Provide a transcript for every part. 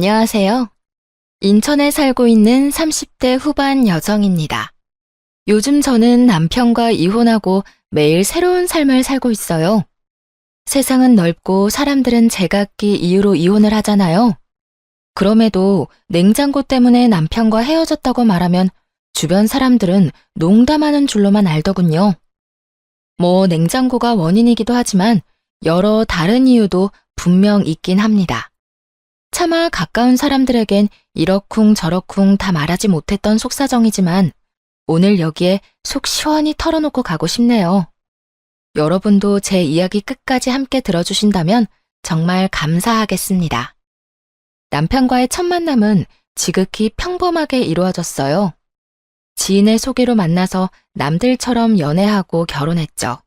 안녕하세요. 인천에 살고 있는 30대 후반 여성입니다. 요즘 저는 남편과 이혼하고 매일 새로운 삶을 살고 있어요. 세상은 넓고 사람들은 제각기 이유로 이혼을 하잖아요. 그럼에도 냉장고 때문에 남편과 헤어졌다고 말하면 주변 사람들은 농담하는 줄로만 알더군요. 냉장고가 원인이기도 하지만 여러 다른 이유도 분명 있긴 합니다. 차마 가까운 사람들에겐 이러쿵 저러쿵 다 말하지 못했던 속사정이지만 오늘 여기에 속 시원히 털어놓고 가고 싶네요. 여러분도 제 이야기 끝까지 함께 들어주신다면 정말 감사하겠습니다. 남편과의 첫 만남은 지극히 평범하게 이루어졌어요. 지인의 소개로 만나서 남들처럼 연애하고 결혼했죠.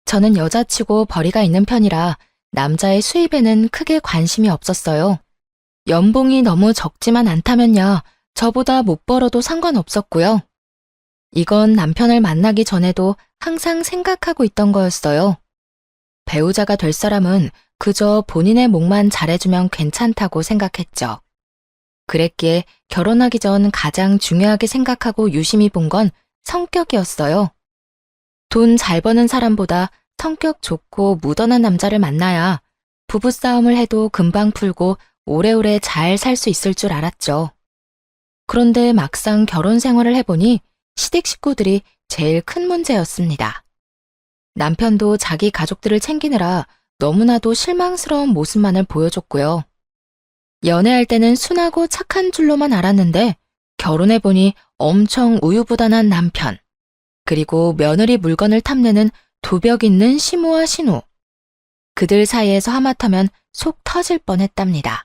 저는 여자치고 벌이가 있는 편이라 남자의 수입에는 크게 관심이 없었어요. 연봉이 너무 적지만 않다면야 저보다 못 벌어도 상관없었고요. 이건 남편을 만나기 전에도 항상 생각하고 있던 거였어요. 배우자가 될 사람은 그저 본인의 몫만 잘해주면 괜찮다고 생각했죠. 그랬기에 결혼하기 전 가장 중요하게 생각하고 유심히 본 건 성격이었어요. 돈 잘 버는 사람보다 성격 좋고 무던한 남자를 만나야 부부싸움을 해도 금방 풀고 오래오래 잘 살 수 있을 줄 알았죠. 그런데 막상 결혼 생활을 해보니 시댁 식구들이 제일 큰 문제였습니다. 남편도 자기 가족들을 챙기느라 너무나도 실망스러운 모습만을 보여줬고요. 연애할 때는 순하고 착한 줄로만 알았는데 결혼해보니 엄청 우유부단한 남편, 그리고 며느리 물건을 탐내는 도벽 있는 시모와 신우. 그들 사이에서 하마터면 속 터질 뻔했답니다.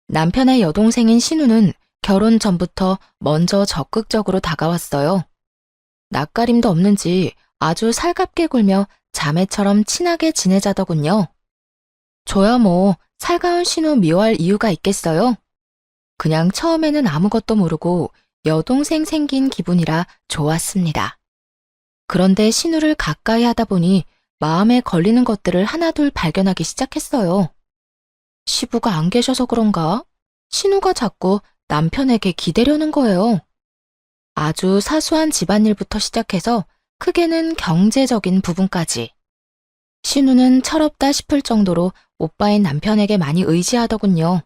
남편의 여동생인 신우는 결혼 전부터 먼저 적극적으로 다가왔어요. 낯가림도 없는지 아주 살갑게 굴며 자매처럼 친하게 지내자더군요. 저야 살가운 신우 미워할 이유가 있겠어요? 그냥 처음에는 아무것도 모르고 여동생 생긴 기분이라 좋았습니다. 그런데 신우를 가까이 하다 보니 마음에 걸리는 것들을 하나둘 발견하기 시작했어요. 시부가 안 계셔서 그런가? 신우가 자꾸 남편에게 기대려는 거예요. 아주 사소한 집안일부터 시작해서 크게는 경제적인 부분까지. 신우는 철없다 싶을 정도로 오빠인 남편에게 많이 의지하더군요.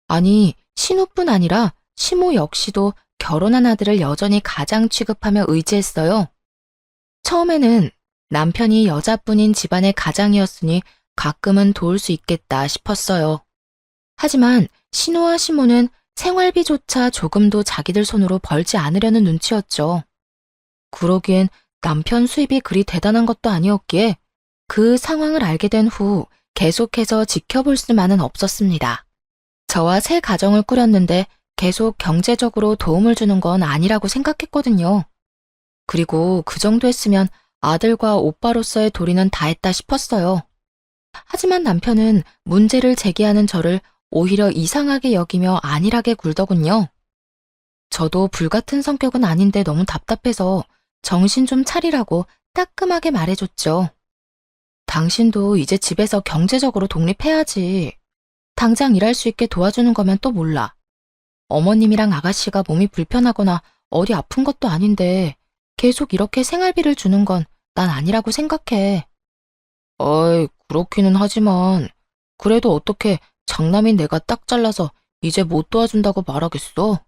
아니, 신우뿐 아니라 시모 역시도 결혼한 아들을 여전히 가장 취급하며 의지했어요. 처음에는 남편이 여자뿐인 집안의 가장이었으니 가끔은 도울 수 있겠다 싶었어요. 하지만 신우와 시모는 생활비조차 조금도 자기들 손으로 벌지 않으려는 눈치였죠. 그러기엔 남편 수입이 그리 대단한 것도 아니었기에 그 상황을 알게 된 후 계속해서 지켜볼 수만은 없었습니다. 저와 새 가정을 꾸렸는데 계속 경제적으로 도움을 주는 건 아니라고 생각했거든요. 그리고 그 정도 했으면 아들과 오빠로서의 도리는 다 했다 싶었어요. 하지만 남편은 문제를 제기하는 저를 오히려 이상하게 여기며 안일하게 굴더군요. 저도 불같은 성격은 아닌데 너무 답답해서 정신 좀 차리라고 따끔하게 말해줬죠. 당신도 이제 집에서 경제적으로 독립해야지. 당장 일할 수 있게 도와주는 거면 또 몰라. 어머님이랑 아가씨가 몸이 불편하거나 어디 아픈 것도 아닌데 계속 이렇게 생활비를 주는 건 난 아니라고 생각해. 어이, 그렇기는 하지만 그래도 어떻게 장남인 내가 딱 잘라서 이제 못 도와준다고 말하겠어?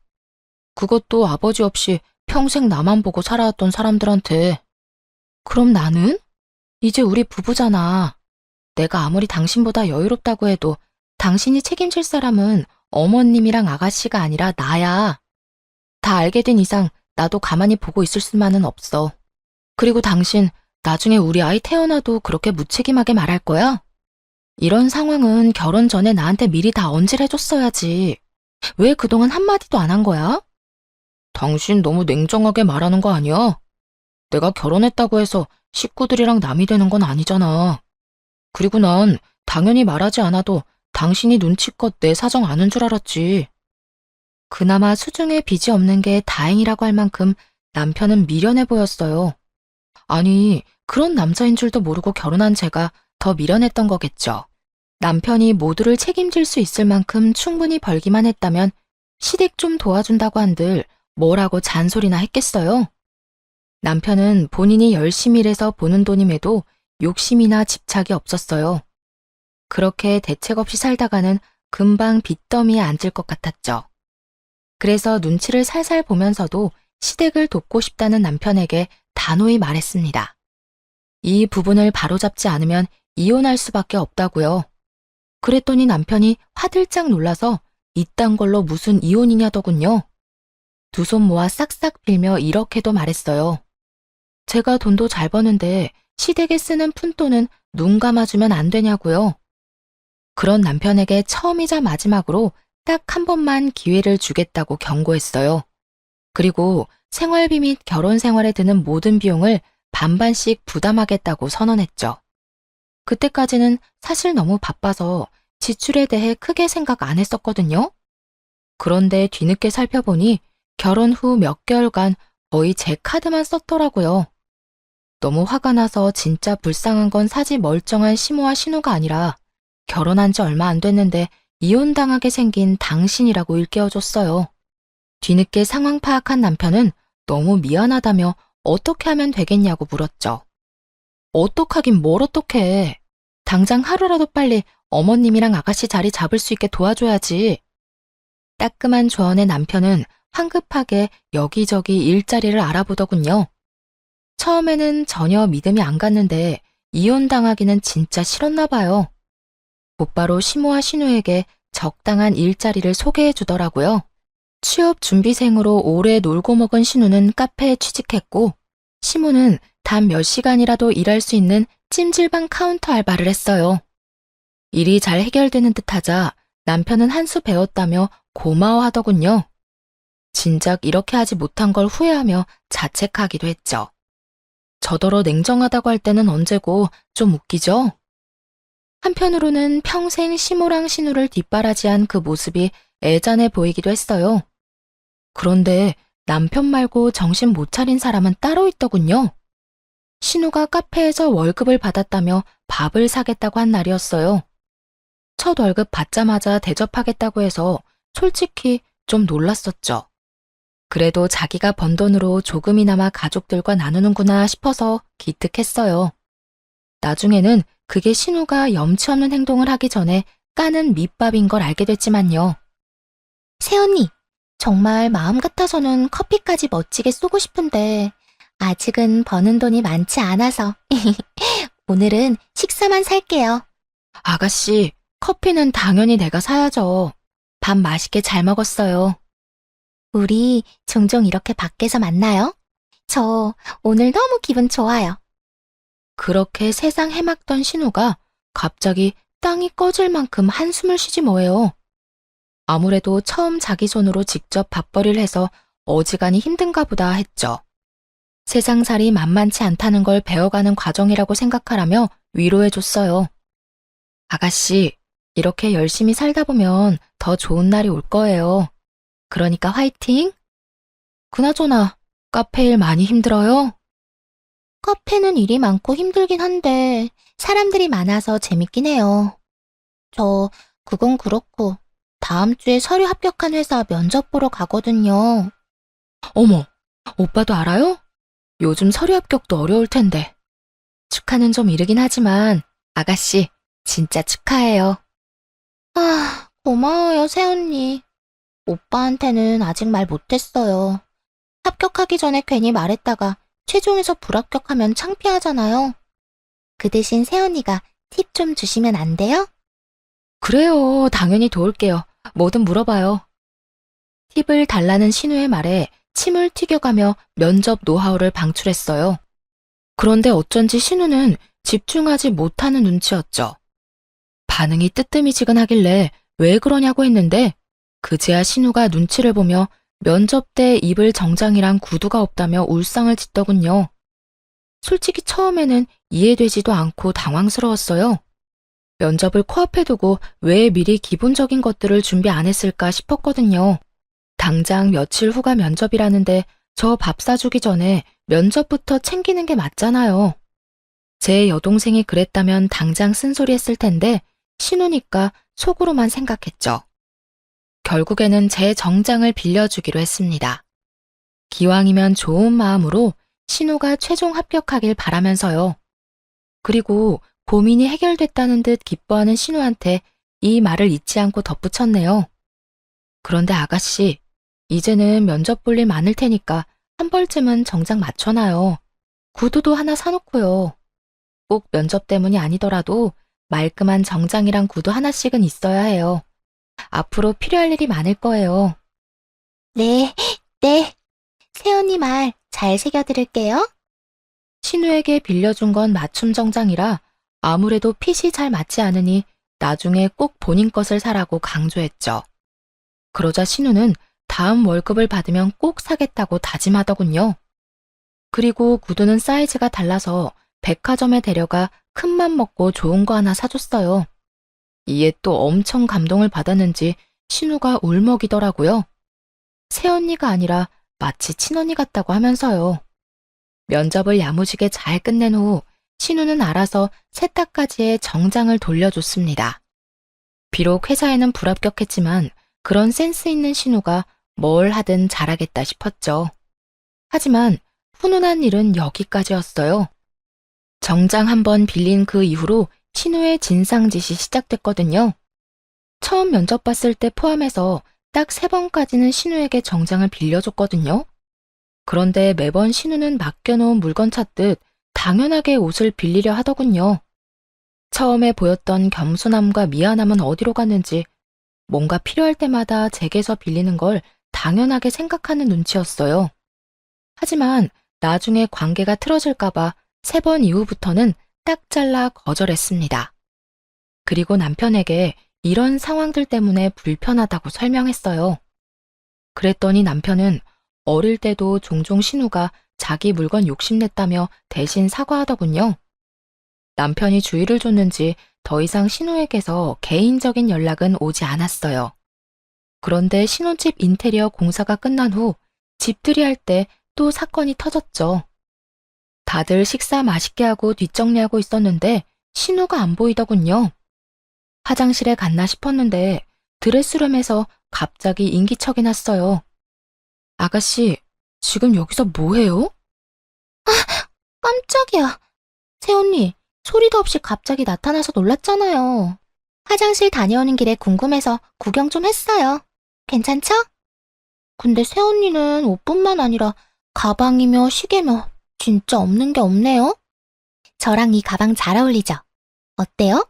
그것도 아버지 없이 평생 나만 보고 살아왔던 사람들한테. 그럼 나는? 이제 우리 부부잖아. 내가 아무리 당신보다 여유롭다고 해도 당신이 책임질 사람은 어머님이랑 아가씨가 아니라 나야. 다 알게 된 이상 나도 가만히 보고 있을 수만은 없어. 그리고 당신 나중에 우리 아이 태어나도 그렇게 무책임하게 말할 거야? 이런 상황은 결혼 전에 나한테 미리 다 언질해줬어야지. 왜 그동안 한마디도 안 한 거야? 당신 너무 냉정하게 말하는 거 아니야? 내가 결혼했다고 해서 식구들이랑 남이 되는 건 아니잖아. 그리고 난 당연히 말하지 않아도 당신이 눈치껏 내 사정 아는 줄 알았지. 그나마 수중에 빚이 없는 게 다행이라고 할 만큼 남편은 미련해 보였어요. 아니, 그런 남자인 줄도 모르고 결혼한 제가 더 미련했던 거겠죠. 남편이 모두를 책임질 수 있을 만큼 충분히 벌기만 했다면 시댁 좀 도와준다고 한들 뭐라고 잔소리나 했겠어요? 남편은 본인이 열심히 일해서 버는 돈임에도 욕심이나 집착이 없었어요. 그렇게 대책 없이 살다가는 금방 빚더미에 앉을 것 같았죠. 그래서 눈치를 살살 보면서도 시댁을 돕고 싶다는 남편에게 단호히 말했습니다. 이 부분을 바로잡지 않으면 이혼할 수밖에 없다고요. 그랬더니 남편이 화들짝 놀라서 이딴 걸로 무슨 이혼이냐더군요. 두 손 모아 싹싹 빌며 이렇게도 말했어요. 제가 돈도 잘 버는데 시댁에 쓰는 푼돈은 눈 감아주면 안 되냐고요. 그런 남편에게 처음이자 마지막으로 딱 한 번만 기회를 주겠다고 경고했어요. 그리고 생활비 및 결혼 생활에 드는 모든 비용을 반반씩 부담하겠다고 선언했죠. 그때까지는 사실 너무 바빠서 지출에 대해 크게 생각 안 했었거든요. 그런데 뒤늦게 살펴보니 결혼 후 몇 개월간 거의 제 카드만 썼더라고요. 너무 화가 나서 진짜 불쌍한 건 사지 멀쩡한 시모와 신우가 아니라 결혼한 지 얼마 안 됐는데 이혼당하게 생긴 당신이라고 일깨워줬어요. 뒤늦게 상황 파악한 남편은 너무 미안하다며 어떻게 하면 되겠냐고 물었죠. 어떡하긴 뭘 어떡해. 당장 하루라도 빨리 어머님이랑 아가씨 자리 잡을 수 있게 도와줘야지. 따끔한 조언에 남편은 황급하게 여기저기 일자리를 알아보더군요. 처음에는 전혀 믿음이 안 갔는데 이혼당하기는 진짜 싫었나 봐요. 곧바로 시모와 신우에게 적당한 일자리를 소개해 주더라고요. 취업 준비생으로 오래 놀고 먹은 신우는 카페에 취직했고, 시모는 단 몇 시간이라도 일할 수 있는 찜질방 카운터 알바를 했어요. 일이 잘 해결되는 듯하자 남편은 한 수 배웠다며 고마워하더군요. 진작 이렇게 하지 못한 걸 후회하며 자책하기도 했죠. 저더러 냉정하다고 할 때는 언제고 좀 웃기죠? 한편으로는 평생 시모랑 신우를 뒷바라지한 그 모습이 애잔해 보이기도 했어요. 그런데 남편 말고 정신 못 차린 사람은 따로 있더군요. 신우가 카페에서 월급을 받았다며 밥을 사겠다고 한 날이었어요. 첫 월급 받자마자 대접하겠다고 해서 솔직히 좀 놀랐었죠. 그래도 자기가 번 돈으로 조금이나마 가족들과 나누는구나 싶어서 기특했어요. 나중에는 그게 신우가 염치 없는 행동을 하기 전에 까는 밑밥인 걸 알게 됐지만요. 새언니, 정말 마음 같아서는 커피까지 멋지게 쏘고 싶은데 아직은 버는 돈이 많지 않아서 오늘은 식사만 살게요. 아가씨, 커피는 당연히 내가 사야죠. 밥 맛있게 잘 먹었어요. 우리 종종 이렇게 밖에서 만나요? 저 오늘 너무 기분 좋아요. 그렇게 세상 해막던 신우가 갑자기 땅이 꺼질 만큼 한숨을 쉬지 뭐예요. 아무래도 처음 자기 손으로 직접 밥벌이를 해서 어지간히 힘든가 보다 했죠. 세상살이 만만치 않다는 걸 배워가는 과정이라고 생각하라며 위로해줬어요. 아가씨, 이렇게 열심히 살다 보면 더 좋은 날이 올 거예요. 그러니까 화이팅! 그나저나 카페 일 많이 힘들어요? 카페는 일이 많고 힘들긴 한데 사람들이 많아서 재밌긴 해요. 그건 그렇고 다음 주에 서류 합격한 회사 면접 보러 가거든요. 어머, 오빠도 알아요? 요즘 서류 합격도 어려울 텐데. 축하는 좀 이르긴 하지만 아가씨, 진짜 축하해요. 아, 고마워요, 새언니. 오빠한테는 아직 말 못했어요. 합격하기 전에 괜히 말했다가 최종에서 불합격하면 창피하잖아요. 그 대신 새언니가 팁 좀 주시면 안 돼요? 그래요, 당연히 도울게요. 뭐든 물어봐요. 팁을 달라는 신우의 말에 침을 튀겨가며 면접 노하우를 방출했어요. 그런데 어쩐지 신우는 집중하지 못하는 눈치였죠. 반응이 뜨뜨미지근하길래 왜 그러냐고 했는데 그제야 신우가 눈치를 보며 면접 때 입을 정장이랑 구두가 없다며 울상을 짓더군요. 솔직히 처음에는 이해되지도 않고 당황스러웠어요. 면접을 코앞에 두고 왜 미리 기본적인 것들을 준비 안 했을까 싶었거든요. 당장 며칠 후가 면접이라는데 저 밥 사주기 전에 면접부터 챙기는 게 맞잖아요. 제 여동생이 그랬다면 당장 쓴소리 했을 텐데 신우니까 속으로만 생각했죠. 결국에는 제 정장을 빌려주기로 했습니다. 기왕이면 좋은 마음으로 신우가 최종 합격하길 바라면서요. 그리고 고민이 해결됐다는 듯 기뻐하는 신우한테 이 말을 잊지 않고 덧붙였네요. 그런데 아가씨, 이제는 면접 볼 일 많을 테니까 한 벌쯤은 정장 맞춰놔요. 구두도 하나 사놓고요. 꼭 면접 때문이 아니더라도 말끔한 정장이랑 구두 하나씩은 있어야 해요. 앞으로 필요할 일이 많을 거예요. 네, 네. 새언니 말 잘 새겨들을게요. 신우에게 빌려준 건 맞춤 정장이라 아무래도 핏이 잘 맞지 않으니 나중에 꼭 본인 것을 사라고 강조했죠. 그러자 신우는 다음 월급을 받으면 꼭 사겠다고 다짐하더군요. 그리고 구두는 사이즈가 달라서 백화점에 데려가 큰맘 먹고 좋은 거 하나 사줬어요. 이에 또 엄청 감동을 받았는지 신우가 울먹이더라고요. 새언니가 아니라 마치 친언니 같다고 하면서요. 면접을 야무지게 잘 끝낸 후 신우는 알아서 세탁까지의 정장을 돌려줬습니다. 비록 회사에는 불합격했지만 그런 센스 있는 신우가 뭘 하든 잘하겠다 싶었죠. 하지만 훈훈한 일은 여기까지였어요. 정장 한 번 빌린 그 이후로 신우의 진상짓이 시작됐거든요. 처음 면접 봤을 때 포함해서 딱 3번까지는 신우에게 정장을 빌려줬거든요. 그런데 매번 신우는 맡겨놓은 물건 찾듯 당연하게 옷을 빌리려 하더군요. 처음에 보였던 겸손함과 미안함은 어디로 갔는지 뭔가 필요할 때마다 제게서 빌리는 걸 당연하게 생각하는 눈치였어요. 하지만 나중에 관계가 틀어질까봐 3번 이후부터는 딱 잘라 거절했습니다. 그리고 남편에게 이런 상황들 때문에 불편하다고 설명했어요. 그랬더니 남편은 어릴 때도 종종 신우가 자기 물건 욕심냈다며 대신 사과하더군요. 남편이 주의를 줬는지 더 이상 신우에게서 개인적인 연락은 오지 않았어요. 그런데 신혼집 인테리어 공사가 끝난 후 집들이 할 때 또 사건이 터졌죠. 다들 식사 맛있게 하고 뒷정리하고 있었는데 신우가 안 보이더군요. 화장실에 갔나 싶었는데 드레스룸에서 갑자기 인기척이 났어요. 아가씨, 지금 여기서 뭐해요? 깜짝이야. 새언니, 소리도 없이 갑자기 나타나서 놀랐잖아요. 화장실 다녀오는 길에 궁금해서 구경 좀 했어요. 괜찮죠? 근데 새언니는 옷뿐만 아니라 가방이며 시계며 진짜 없는 게 없네요. 저랑 이 가방 잘 어울리죠? 어때요?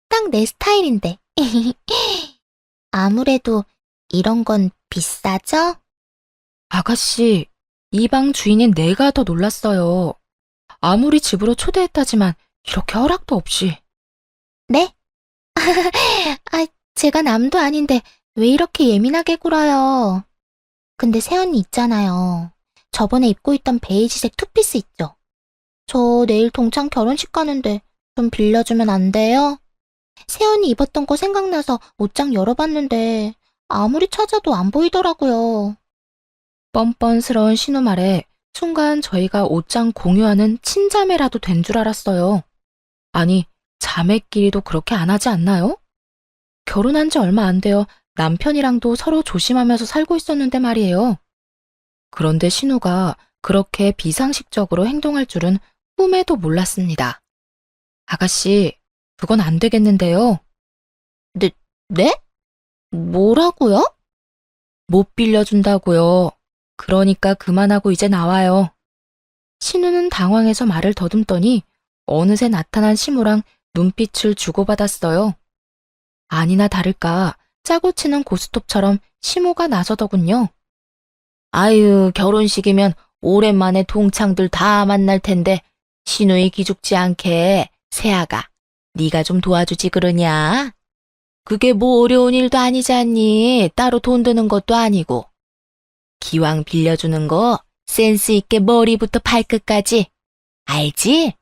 딱 내 스타일인데. 아무래도 이런 건 비싸죠? 아가씨, 이 방 주인인 내가 더 놀랐어요. 아무리 집으로 초대했다지만 이렇게 허락도 없이. 네? 제가 남도 아닌데 왜 이렇게 예민하게 굴어요? 근데 새언니 있잖아요. 저번에 입고 있던 베이지색 투피스 있죠? 저 내일 동창 결혼식 가는데 좀 빌려주면 안 돼요? 새언니 입었던 거 생각나서 옷장 열어봤는데 아무리 찾아도 안 보이더라고요. 뻔뻔스러운 신우 말에 순간 저희가 옷장 공유하는 친자매라도 된 줄 알았어요. 아니, 자매끼리도 그렇게 안 하지 않나요? 결혼한 지 얼마 안 되어 남편이랑도 서로 조심하면서 살고 있었는데 말이에요. 그런데 신우가 그렇게 비상식적으로 행동할 줄은 꿈에도 몰랐습니다. 아가씨, 그건 안 되겠는데요. 네? 뭐라고요? 못 빌려준다고요. 그러니까 그만하고 이제 나와요. 신우는 당황해서 말을 더듬더니 어느새 나타난 시무랑 눈빛을 주고받았어요. 아니나 다를까 짜고 치는 고스톱처럼 시무가 나서더군요. 아유, 결혼식이면 오랜만에 동창들 다 만날 텐데 신우이 기죽지 않게 세아가 네가 좀 도와주지 그러냐? 그게 뭐 어려운 일도 아니지 않니? 따로 돈 드는 것도 아니고. 기왕 빌려주는 거 센스 있게 머리부터 발끝까지. 알지?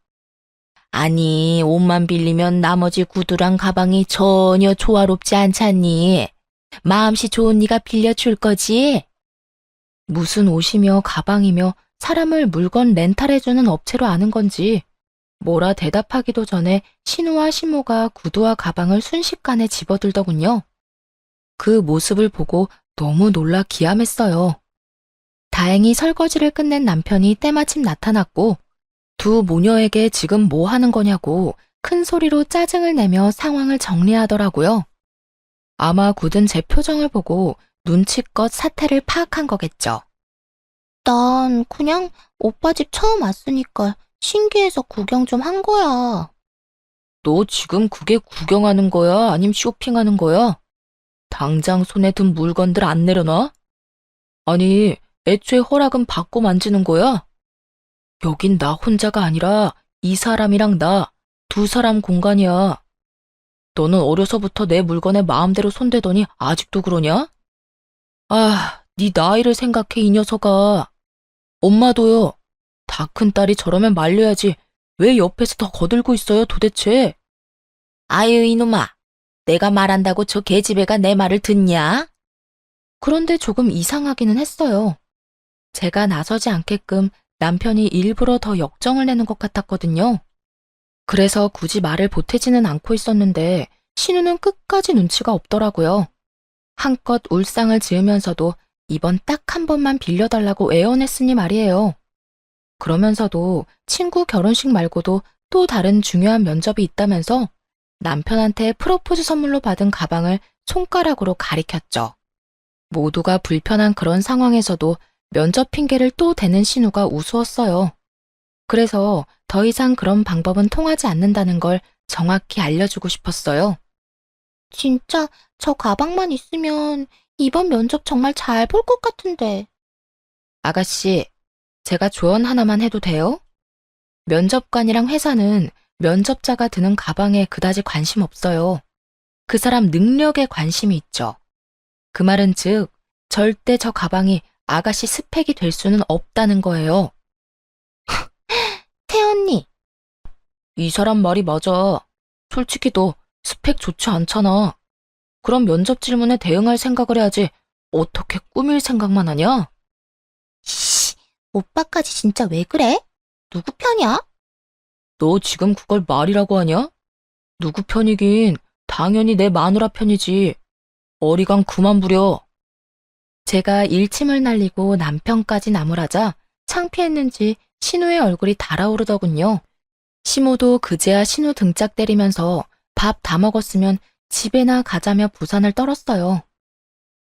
아니, 옷만 빌리면 나머지 구두랑 가방이 전혀 조화롭지 않잖니. 마음씨 좋은 네가 빌려줄 거지? 무슨 옷이며 가방이며 사람을 물건 렌탈해주는 업체로 아는 건지 뭐라 대답하기도 전에 신우와 시모가 구두와 가방을 순식간에 집어들더군요. 그 모습을 보고 너무 놀라 기함했어요. 다행히 설거지를 끝낸 남편이 때마침 나타났고 두 모녀에게 지금 뭐 하는 거냐고 큰 소리로 짜증을 내며 상황을 정리하더라고요. 아마 굳은 제 표정을 보고 눈치껏 사태를 파악한 거겠죠. 난 그냥 오빠 집 처음 왔으니까 신기해서 구경 좀 한 거야. 너 지금 그게 구경하는 거야? 아님 쇼핑하는 거야? 당장 손에 든 물건들 안 내려놔? 아니, 애초에 허락은 받고 만지는 거야? 여긴 나 혼자가 아니라 이 사람이랑 나, 두 사람 공간이야. 너는 어려서부터 내 물건에 마음대로 손대더니 아직도 그러냐? 아, 네 나이를 생각해 이 녀석아. 엄마도요. 다 큰 딸이 저러면 말려야지. 왜 옆에서 더 거들고 있어요 도대체? 아유 이놈아. 내가 말한다고 저 계집애가 내 말을 듣냐? 그런데 조금 이상하기는 했어요. 제가 나서지 않게끔 남편이 일부러 더 역정을 내는 것 같았거든요. 그래서 굳이 말을 보태지는 않고 있었는데 신우는 끝까지 눈치가 없더라고요. 한껏 울상을 지으면서도 이번 딱 한 번만 빌려달라고 애원했으니 말이에요. 그러면서도 친구 결혼식 말고도 또 다른 중요한 면접이 있다면서 남편한테 프로포즈 선물로 받은 가방을 손가락으로 가리켰죠. 모두가 불편한 그런 상황에서도 면접 핑계를 또 대는 신우가 우스웠어요. 그래서 더 이상 그런 방법은 통하지 않는다는 걸 정확히 알려주고 싶었어요. 진짜 저 가방만 있으면 이번 면접 정말 잘 볼 것 같은데. 아가씨, 제가 조언 하나만 해도 돼요? 면접관이랑 회사는 면접자가 드는 가방에 그다지 관심 없어요. 그 사람 능력에 관심이 있죠. 그 말은 즉, 절대 저 가방이 아가씨 스펙이 될 수는 없다는 거예요. 태언니, 이 사람 말이 맞아. 솔직히 너 스펙 좋지 않잖아. 그럼 면접 질문에 대응할 생각을 해야지. 어떻게 꾸밀 생각만 하냐? 씨, 오빠까지 진짜 왜 그래? 누구 편이야? 너 지금 그걸 말이라고 하냐? 누구 편이긴 당연히 내 마누라 편이지. 어리광 그만 부려. 제가 일침을 날리고 남편까지 나무라자 창피했는지 신우의 얼굴이 달아오르더군요. 시모도 그제야 신우 등짝 때리면서 밥 다 먹었으면 집에나 가자며 부산을 떨었어요.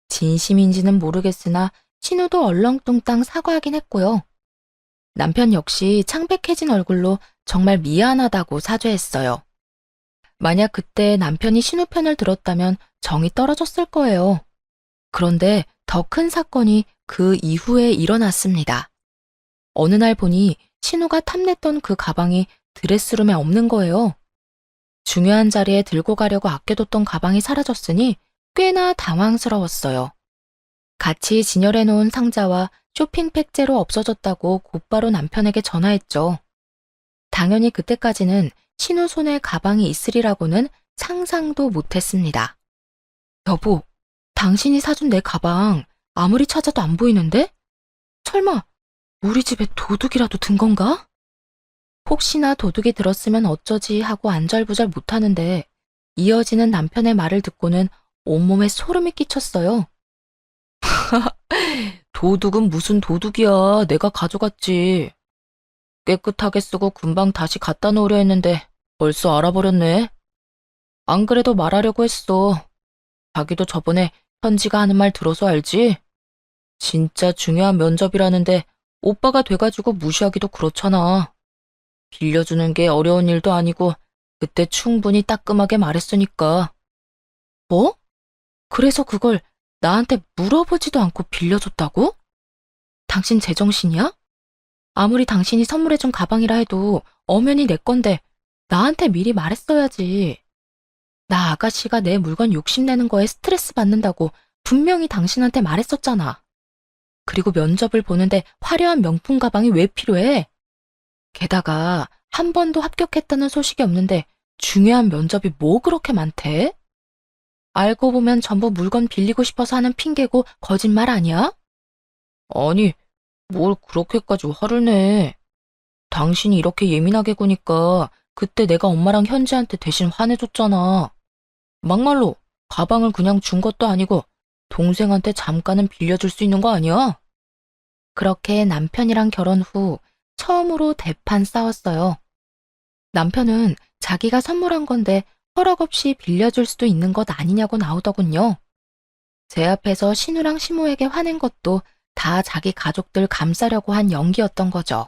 진심인지는 모르겠으나 신우도 얼렁뚱땅 사과하긴 했고요. 남편 역시 창백해진 얼굴로 정말 미안하다고 사죄했어요. 만약 그때 남편이 신우 편을 들었다면 정이 떨어졌을 거예요. 그런데 더 큰 사건이 그 이후에 일어났습니다. 어느 날 보니 신우가 탐냈던 그 가방이 드레스룸에 없는 거예요. 중요한 자리에 들고 가려고 아껴뒀던 가방이 사라졌으니 꽤나 당황스러웠어요. 같이 진열해 놓은 상자와 쇼핑백제로 없어졌다고 곧바로 남편에게 전화했죠. 당연히 그때까지는 신우 손에 가방이 있으리라고는 상상도 못했습니다. 여보, 당신이 사준 내 가방 아무리 찾아도 안 보이는데? 설마 우리 집에 도둑이라도 든 건가? 혹시나 도둑이 들었으면 어쩌지 하고 안절부절 못하는데 이어지는 남편의 말을 듣고는 온몸에 소름이 끼쳤어요. 도둑은 무슨 도둑이야. 내가 가져갔지. 깨끗하게 쓰고 금방 다시 갖다 놓으려 했는데 벌써 알아버렸네. 안 그래도 말하려고 했어. 자기도 저번에 현지가 하는 말 들어서 알지? 진짜 중요한 면접이라는데 오빠가 돼가지고 무시하기도 그렇잖아. 빌려주는 게 어려운 일도 아니고 그때 충분히 따끔하게 말했으니까. 뭐? 그래서 그걸 나한테 물어보지도 않고 빌려줬다고? 당신 제정신이야? 아무리 당신이 선물해준 가방이라 해도 엄연히 내 건데 나한테 미리 말했어야지. 나 아가씨가 내 물건 욕심내는 거에 스트레스 받는다고 분명히 당신한테 말했었잖아. 그리고 면접을 보는데 화려한 명품 가방이 왜 필요해? 게다가 한 번도 합격했다는 소식이 없는데 중요한 면접이 뭐 그렇게 많대? 알고 보면 전부 물건 빌리고 싶어서 하는 핑계고 거짓말 아니야? 아니, 뭘 그렇게까지 화를 내. 당신이 이렇게 예민하게 구니까 그때 내가 엄마랑 현지한테 대신 화내줬잖아. 막말로 가방을 그냥 준 것도 아니고 동생한테 잠깐은 빌려줄 수 있는 거 아니야? 그렇게 남편이랑 결혼 후 처음으로 대판 싸웠어요. 남편은 자기가 선물한 건데 허락 없이 빌려줄 수도 있는 것 아니냐고 나오더군요. 제 앞에서 신우랑 시모에게 화낸 것도 다 자기 가족들 감싸려고 한 연기였던 거죠.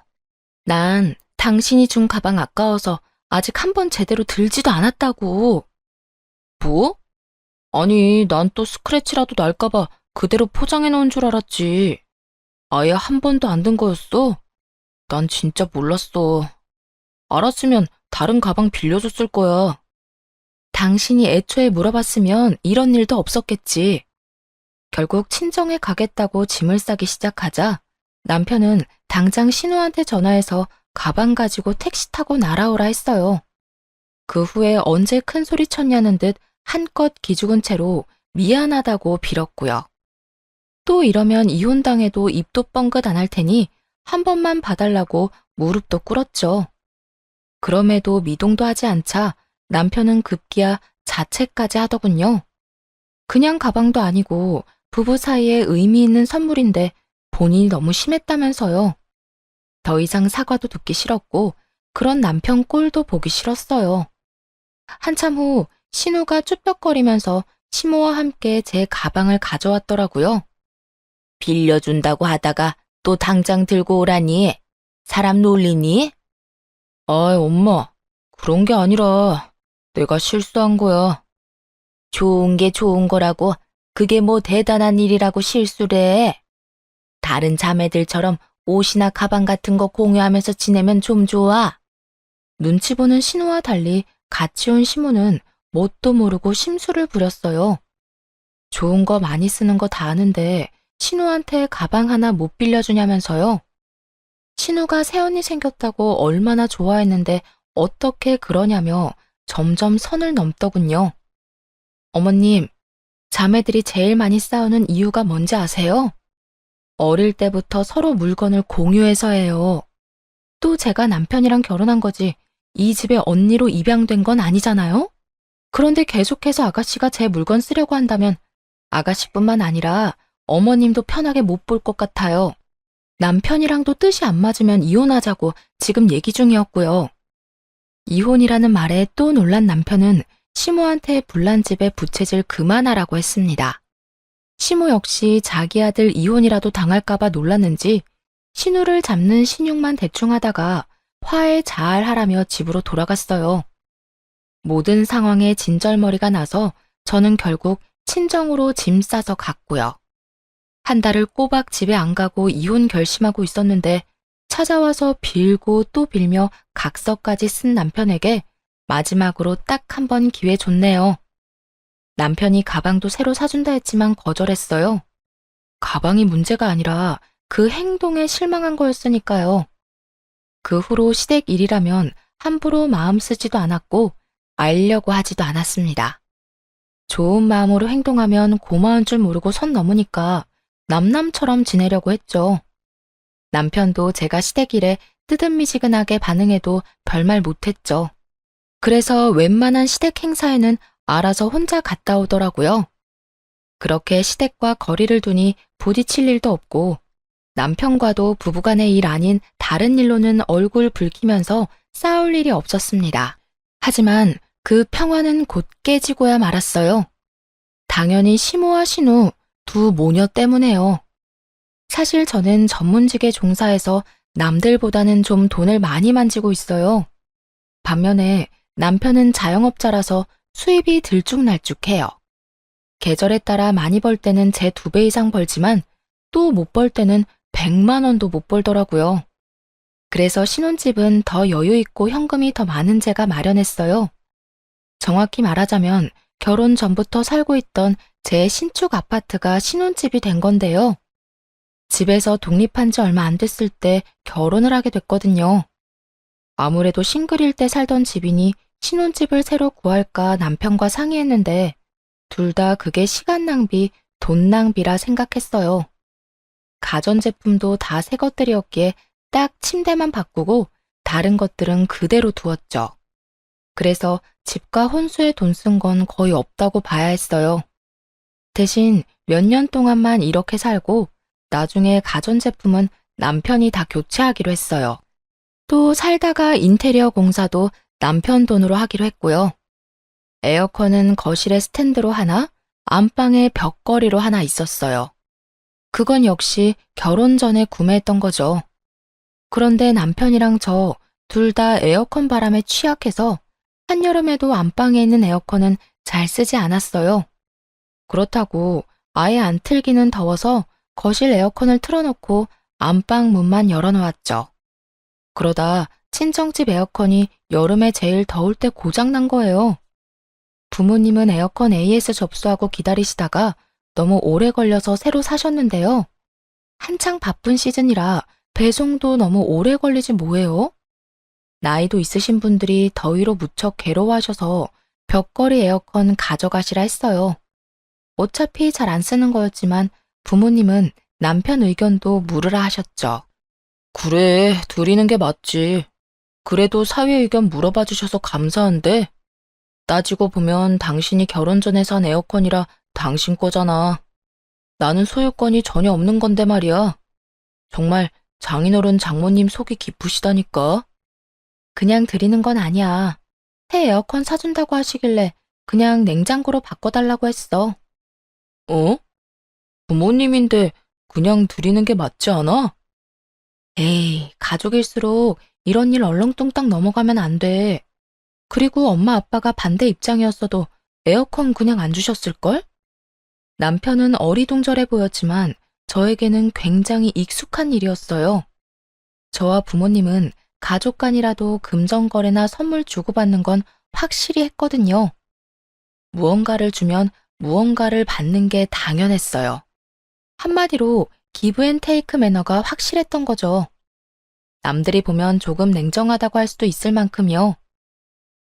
난 당신이 준 가방 아까워서 아직 한 번 제대로 들지도 않았다고. 뭐? 아니, 난 또 스크래치라도 날까봐 그대로 포장해 놓은 줄 알았지. 아예 한 번도 안 든 거였어? 난 진짜 몰랐어. 알았으면 다른 가방 빌려줬을 거야. 당신이 애초에 물어봤으면 이런 일도 없었겠지. 결국 친정에 가겠다고 짐을 싸기 시작하자 남편은 당장 신우한테 전화해서 가방 가지고 택시 타고 날아오라 했어요. 그 후에 언제 큰 소리 쳤냐는 듯 한껏 기죽은 채로 미안하다고 빌었고요. 또 이러면 이혼당해도 입도 뻥긋 안 할 테니 한 번만 봐달라고 무릎도 꿇었죠. 그럼에도 미동도 하지 않자 남편은 급기야 자책까지 하더군요. 그냥 가방도 아니고 부부 사이에 의미 있는 선물인데 본인이 너무 심했다면서요. 더 이상 사과도 듣기 싫었고 그런 남편 꼴도 보기 싫었어요. 한참 후 신우가 쭈뼛거리면서 시모와 함께 제 가방을 가져왔더라고요. 빌려준다고 하다가 또 당장 들고 오라니. 사람 놀리니? 아이, 엄마. 그런 게 아니라 내가 실수한 거야. 좋은 게 좋은 거라고 그게 뭐 대단한 일이라고 실수래. 다른 자매들처럼 옷이나 가방 같은 거 공유하면서 지내면 좀 좋아. 눈치 보는 신우와 달리 같이 온 시모는 뭣도 모르고 심술을 부렸어요. 좋은 거 많이 쓰는 거 다 아는데 신우한테 가방 하나 못 빌려주냐면서요. 신우가 새언니 생겼다고 얼마나 좋아했는데 어떻게 그러냐며 점점 선을 넘더군요. 어머님, 자매들이 제일 많이 싸우는 이유가 뭔지 아세요? 어릴 때부터 서로 물건을 공유해서예요. 또 제가 남편이랑 결혼한 거지 이 집의 언니로 입양된 건 아니잖아요? 그런데 계속해서 아가씨가 제 물건 쓰려고 한다면 아가씨뿐만 아니라 어머님도 편하게 못 볼 것 같아요. 남편이랑도 뜻이 안 맞으면 이혼하자고 지금 얘기 중이었고요. 이혼이라는 말에 또 놀란 남편은 시모한테 불난 집에 부채질 그만하라고 했습니다. 시모 역시 자기 아들 이혼이라도 당할까봐 놀랐는지 신우를 잡는 신용만 대충 하다가 화해 잘 하라며 집으로 돌아갔어요. 모든 상황에 진절머리가 나서 저는 결국 친정으로 짐 싸서 갔고요. 한 달을 꼬박 집에 안 가고 이혼 결심하고 있었는데 찾아와서 빌고 또 빌며 각서까지 쓴 남편에게 마지막으로 딱 한 번 기회 줬네요. 남편이 가방도 새로 사준다 했지만 거절했어요. 가방이 문제가 아니라 그 행동에 실망한 거였으니까요. 그 후로 시댁 일이라면 함부로 마음 쓰지도 않았고 알려고 하지도 않았습니다. 좋은 마음으로 행동하면 고마운 줄 모르고 선 넘으니까 남남처럼 지내려고 했죠. 남편도 제가 시댁 일에 뜨뜻미지근하게 반응해도 별말 못했죠. 그래서 웬만한 시댁 행사에는 알아서 혼자 갔다 오더라고요. 그렇게 시댁과 거리를 두니 부딪힐 일도 없고 남편과도 부부간의 일 아닌 다른 일로는 얼굴 붉히면서 싸울 일이 없었습니다. 하지만 그 평화는 곧 깨지고야 말았어요. 당연히 시모와 신우 두 모녀 때문에요. 사실 저는 전문직에 종사해서 남들보다는 좀 돈을 많이 만지고 있어요. 반면에 남편은 자영업자라서 수입이 들쭉날쭉해요. 계절에 따라 많이 벌 때는 제 2배 이상 벌지만 또 못 벌 때는 100만 원도 못 벌더라고요. 그래서 신혼집은 더 여유 있고 현금이 더 많은 제가 마련했어요. 정확히 말하자면 결혼 전부터 살고 있던 제 신축 아파트가 신혼집이 된 건데요. 집에서 독립한 지 얼마 안 됐을 때 결혼을 하게 됐거든요. 아무래도 싱글일 때 살던 집이니 신혼집을 새로 구할까 남편과 상의했는데 둘 다 그게 시간 낭비, 돈 낭비라 생각했어요. 가전제품도 다 새 것들이었기에 딱 침대만 바꾸고 다른 것들은 그대로 두었죠. 그래서 집과 혼수에 돈 쓴 건 거의 없다고 봐야 했어요. 대신 몇 년 동안만 이렇게 살고 나중에 가전제품은 남편이 다 교체하기로 했어요. 또 살다가 인테리어 공사도 남편 돈으로 하기로 했고요. 에어컨은 거실에 스탠드로 하나, 안방에 벽걸이로 하나 있었어요. 그건 역시 결혼 전에 구매했던 거죠. 그런데 남편이랑 저 둘 다 에어컨 바람에 취약해서 한여름에도 안방에 있는 에어컨은 잘 쓰지 않았어요. 그렇다고 아예 안 틀기는 더워서 거실 에어컨을 틀어놓고 안방 문만 열어놓았죠. 그러다 친정집 에어컨이 여름에 제일 더울 때 고장난 거예요. 부모님은 에어컨 AS 접수하고 기다리시다가 너무 오래 걸려서 새로 사셨는데요. 한창 바쁜 시즌이라 배송도 너무 오래 걸리지 뭐예요? 나이도 있으신 분들이 더위로 무척 괴로워하셔서 벽걸이 에어컨 가져가시라 했어요. 어차피 잘 안 쓰는 거였지만 부모님은 남편 의견도 물으라 하셨죠. 그래, 드리는 게 맞지. 그래도 사위 의견 물어봐 주셔서 감사한데 따지고 보면 당신이 결혼 전에 산 에어컨이라 당신 거잖아. 나는 소유권이 전혀 없는 건데 말이야. 정말 장인어른 장모님 속이 깊으시다니까. 그냥 드리는 건 아니야. 새 에어컨 사준다고 하시길래 그냥 냉장고로 바꿔달라고 했어. 어? 부모님인데 그냥 드리는 게 맞지 않아? 에이, 가족일수록 이런 일 얼렁뚱땅 넘어가면 안 돼. 그리고 엄마 아빠가 반대 입장이었어도 에어컨 그냥 안 주셨을걸? 남편은 어리둥절해 보였지만 저에게는 굉장히 익숙한 일이었어요. 저와 부모님은 가족 간이라도 금전거래나 선물 주고받는 건 확실히 했거든요. 무언가를 주면 무언가를 받는 게 당연했어요. 한마디로 기브앤테이크 매너가 확실했던 거죠. 남들이 보면 조금 냉정하다고 할 수도 있을 만큼요.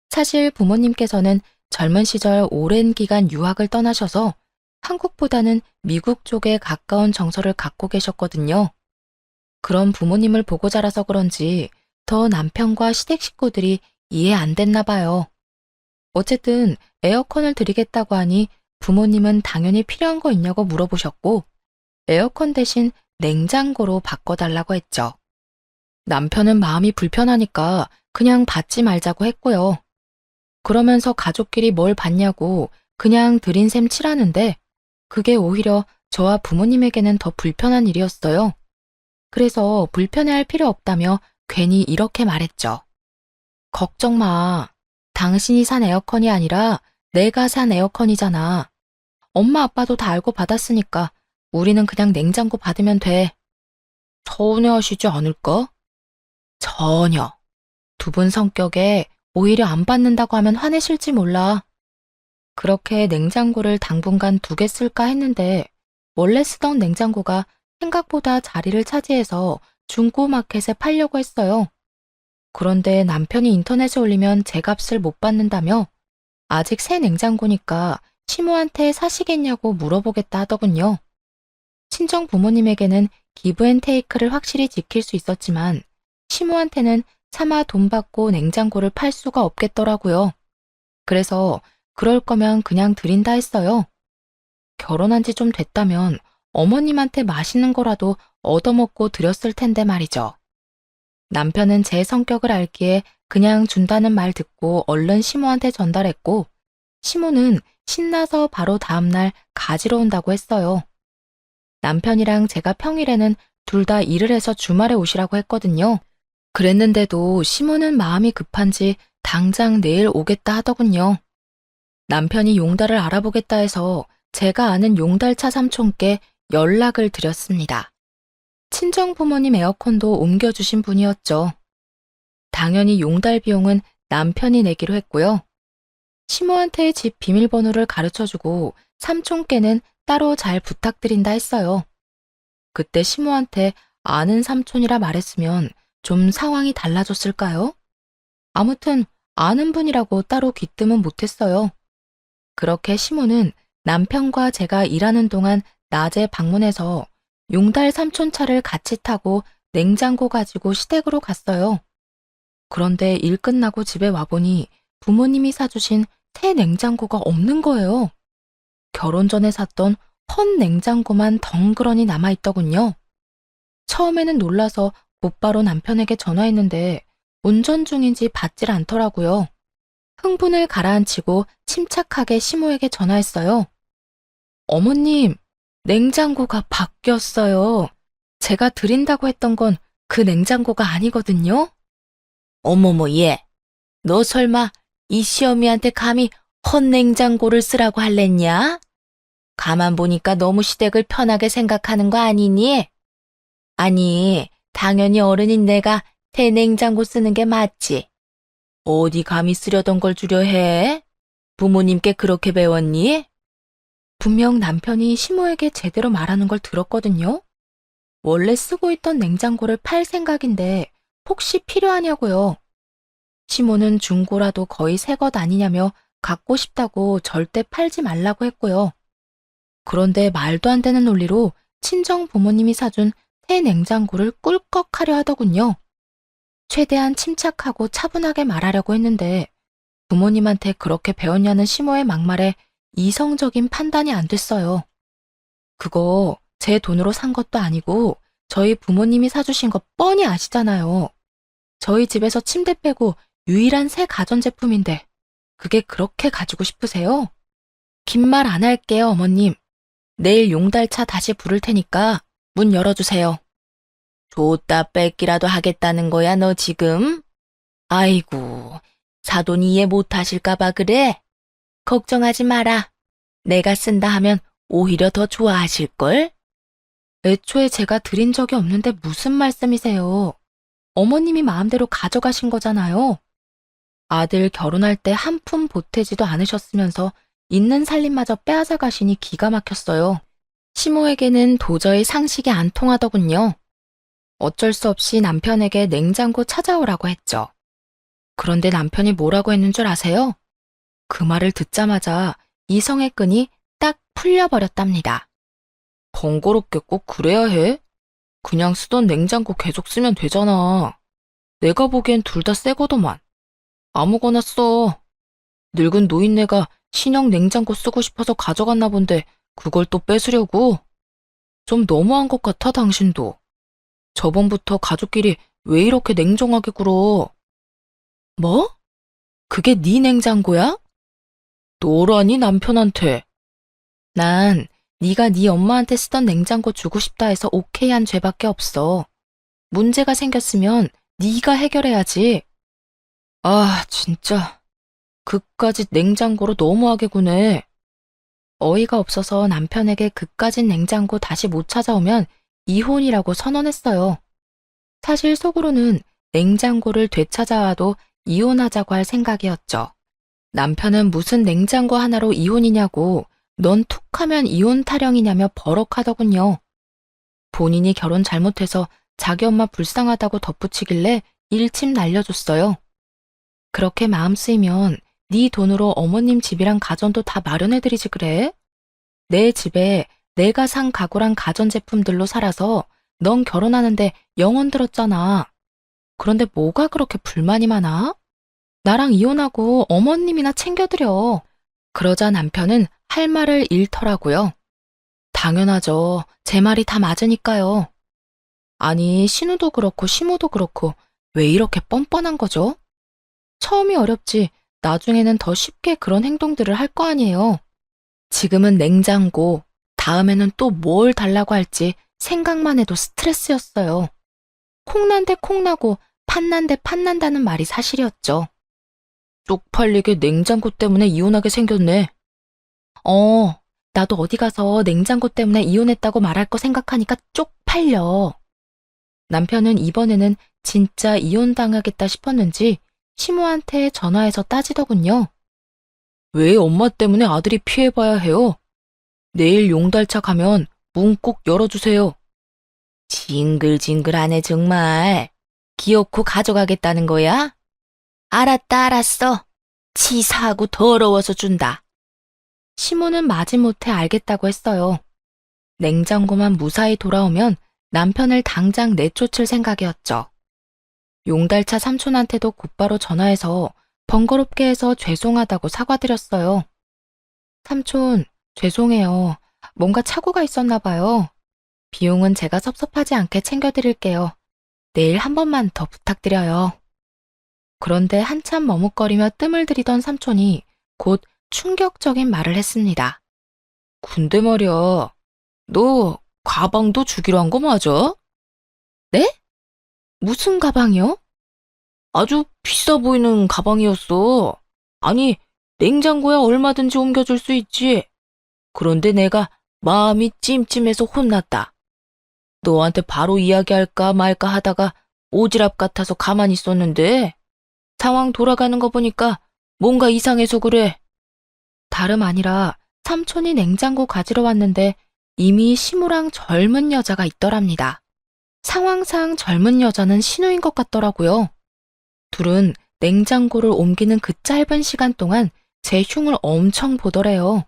사실 부모님께서는 젊은 시절 오랜 기간 유학을 떠나셔서 한국보다는 미국 쪽에 가까운 정서를 갖고 계셨거든요. 그런 부모님을 보고 자라서 그런지 더 남편과 시댁 식구들이 이해 안 됐나 봐요. 어쨌든 에어컨을 드리겠다고 하니 부모님은 당연히 필요한 거 있냐고 물어보셨고 에어컨 대신 냉장고로 바꿔달라고 했죠. 남편은 마음이 불편하니까 그냥 받지 말자고 했고요. 그러면서 가족끼리 뭘 받냐고 그냥 드린 셈 치라는데 그게 오히려 저와 부모님에게는 더 불편한 일이었어요. 그래서 불편해할 필요 없다며 괜히 이렇게 말했죠. 걱정 마. 당신이 산 에어컨이 아니라 내가 산 에어컨이잖아. 엄마 아빠도 다 알고 받았으니까 우리는 그냥 냉장고 받으면 돼. 서운해하시지 않을까? 전혀. 두 분 성격에 오히려 안 받는다고 하면 화내실지 몰라. 그렇게 냉장고를 당분간 2개 쓸까 했는데 원래 쓰던 냉장고가 생각보다 자리를 차지해서 중고마켓에 팔려고 했어요. 그런데 남편이 인터넷에 올리면 제 값을 못 받는다며 아직 새 냉장고니까 시모한테 사시겠냐고 물어보겠다 하더군요. 친정 부모님에게는 기브앤테이크를 확실히 지킬 수 있었지만 시모한테는 차마 돈 받고 냉장고를 팔 수가 없겠더라고요. 그래서 그럴 거면 그냥 드린다 했어요. 결혼한 지 좀 됐다면 어머님한테 맛있는 거라도 얻어먹고 드렸을 텐데 말이죠. 남편은 제 성격을 알기에 그냥 준다는 말 듣고 얼른 시모한테 전달했고 시모는 신나서 바로 다음날 가지러 온다고 했어요. 남편이랑 제가 평일에는 둘 다 일을 해서 주말에 오시라고 했거든요. 그랬는데도 시모는 마음이 급한지 당장 내일 오겠다 하더군요. 남편이 용달을 알아보겠다 해서 제가 아는 용달차 삼촌께 연락을 드렸습니다. 친정 부모님 에어컨도 옮겨주신 분이었죠. 당연히 용달 비용은 남편이 내기로 했고요. 시모한테 집 비밀번호를 가르쳐주고 삼촌께는 따로 잘 부탁드린다 했어요. 그때 시모한테 아는 삼촌이라 말했으면 좀 상황이 달라졌을까요? 아무튼 아는 분이라고 따로 귀뜸은 못했어요. 그렇게 시모는 남편과 제가 일하는 동안 낮에 방문해서 용달 삼촌 차를 같이 타고 냉장고 가지고 시댁으로 갔어요. 그런데 일 끝나고 집에 와보니 부모님이 사주신 새 냉장고가 없는 거예요. 결혼 전에 샀던 헌 냉장고만 덩그러니 남아있더군요. 처음에는 놀라서 곧바로 남편에게 전화했는데 운전 중인지 받질 않더라고요. 흥분을 가라앉히고 침착하게 시모에게 전화했어요. 어머님, 냉장고가 바뀌었어요. 제가 드린다고 했던 건 그 냉장고가 아니거든요. 어머머, 얘. 너 설마 이 시어미한테 감히 헌 냉장고를 쓰라고 할랬냐? 가만 보니까 너무 시댁을 편하게 생각하는 거 아니니? 아니, 당연히 어른인 내가 새 냉장고 쓰는 게 맞지. 어디 감히 쓰려던 걸 주려 해? 부모님께 그렇게 배웠니? 분명 남편이 시모에게 제대로 말하는 걸 들었거든요. 원래 쓰고 있던 냉장고를 팔 생각인데 혹시 필요하냐고요. 시모는 중고라도 거의 새 것 아니냐며 갖고 싶다고 절대 팔지 말라고 했고요. 그런데 말도 안 되는 논리로 친정 부모님이 사준 새 냉장고를 꿀꺽하려 하더군요. 최대한 침착하고 차분하게 말하려고 했는데 부모님한테 그렇게 배웠냐는 시모의 막말에 이성적인 판단이 안 됐어요. 그거 제 돈으로 산 것도 아니고 저희 부모님이 사주신 거 뻔히 아시잖아요. 저희 집에서 침대 빼고 유일한 새 가전제품인데 그게 그렇게 가지고 싶으세요? 긴 말 안 할게요, 어머님. 내일 용달차 다시 부를 테니까 문 열어주세요. 줬다 뺏기라도 하겠다는 거야, 너 지금? 아이고, 사돈 이해 못하실까봐 그래? 걱정하지 마라. 내가 쓴다 하면 오히려 더 좋아하실걸? 애초에 제가 드린 적이 없는데 무슨 말씀이세요? 어머님이 마음대로 가져가신 거잖아요. 아들 결혼할 때 한 푼 보태지도 않으셨으면서 있는 살림마저 빼앗아 가시니 기가 막혔어요. 시모에게는 도저히 상식이 안 통하더군요. 어쩔 수 없이 남편에게 냉장고 찾아오라고 했죠. 그런데 남편이 뭐라고 했는 줄 아세요? 그 말을 듣자마자 이성의 끈이 딱 풀려버렸답니다. 번거롭게 꼭 그래야 해? 그냥 쓰던 냉장고 계속 쓰면 되잖아. 내가 보기엔 둘 다 새거더만. 아무거나 써. 늙은 노인네가 신형 냉장고 쓰고 싶어서 가져갔나 본데 그걸 또 뺏으려고? 좀 너무한 것 같아, 당신도. 저번부터 가족끼리 왜 이렇게 냉정하게 굴어? 뭐? 그게 네 냉장고야? 너라니 남편한테. 난 네가 네 엄마한테 쓰던 냉장고 주고 싶다 해서 오케이 한 죄밖에 없어. 문제가 생겼으면 네가 해결해야지. 아, 진짜. 그까짓 냉장고로 너무하게 구네. 어이가 없어서 남편에게 그까짓 냉장고 다시 못 찾아오면 이혼이라고 선언했어요. 사실 속으로는 냉장고를 되찾아와도 이혼하자고 할 생각이었죠. 남편은 무슨 냉장고 하나로 이혼이냐고 넌 툭하면 이혼 타령이냐며 버럭하더군요. 본인이 결혼 잘못해서 자기 엄마 불쌍하다고 덧붙이길래 일침 날려줬어요. 그렇게 마음 쓰이면 네 돈으로 어머님 집이랑 가전도 다 마련해드리지 그래? 내 집에 내가 산 가구랑 가전제품들로 살아서 넌 결혼하는데 영혼 들었잖아. 그런데 뭐가 그렇게 불만이 많아? 나랑 이혼하고 어머님이나 챙겨드려. 그러자 남편은 할 말을 잃더라고요. 당연하죠. 제 말이 다 맞으니까요. 아니, 신우도 그렇고 시모도 그렇고 왜 이렇게 뻔뻔한 거죠? 처음이 어렵지 나중에는 더 쉽게 그런 행동들을 할 거 아니에요. 지금은 냉장고, 다음에는 또 뭘 달라고 할지 생각만 해도 스트레스였어요. 콩난 데 콩나고 팥난 데 팥난다는 말이 사실이었죠. 쪽팔리게 냉장고 때문에 이혼하게 생겼네. 나도 어디 가서 냉장고 때문에 이혼했다고 말할 거 생각하니까 쪽팔려. 남편은 이번에는 진짜 이혼당하겠다 싶었는지 시모한테 전화해서 따지더군요. 왜 엄마 때문에 아들이 피해봐야 해요? 내일 용달차 가면 문 꼭 열어주세요. 징글징글하네 정말. 기어코 가져가겠다는 거야? 알았다 알았어. 치사하고 더러워서 준다. 시모는 마지못해 알겠다고 했어요. 냉장고만 무사히 돌아오면 남편을 당장 내쫓을 생각이었죠. 용달차 삼촌한테도 곧바로 전화해서 번거롭게 해서 죄송하다고 사과드렸어요. 삼촌, 죄송해요. 뭔가 착오가 있었나 봐요. 비용은 제가 섭섭하지 않게 챙겨드릴게요. 내일 한 번만 더 부탁드려요. 그런데 한참 머뭇거리며 뜸을 들이던 삼촌이 곧 충격적인 말을 했습니다. 근데 말이야, 너 가방도 주기로 한 거 맞아? 네? 무슨 가방이요? 아주 비싸 보이는 가방이었어. 아니, 냉장고에 얼마든지 옮겨줄 수 있지. 그런데 내가 마음이 찜찜해서 혼났다. 너한테 바로 이야기할까 말까 하다가 오지랖 같아서 가만히 있었는데 상황 돌아가는 거 보니까 뭔가 이상해서 그래. 다름 아니라 삼촌이 냉장고 가지러 왔는데 이미 시무랑 젊은 여자가 있더랍니다. 상황상 젊은 여자는 신우인 것 같더라고요. 둘은 냉장고를 옮기는 그 짧은 시간 동안 제 흉을 엄청 보더래요.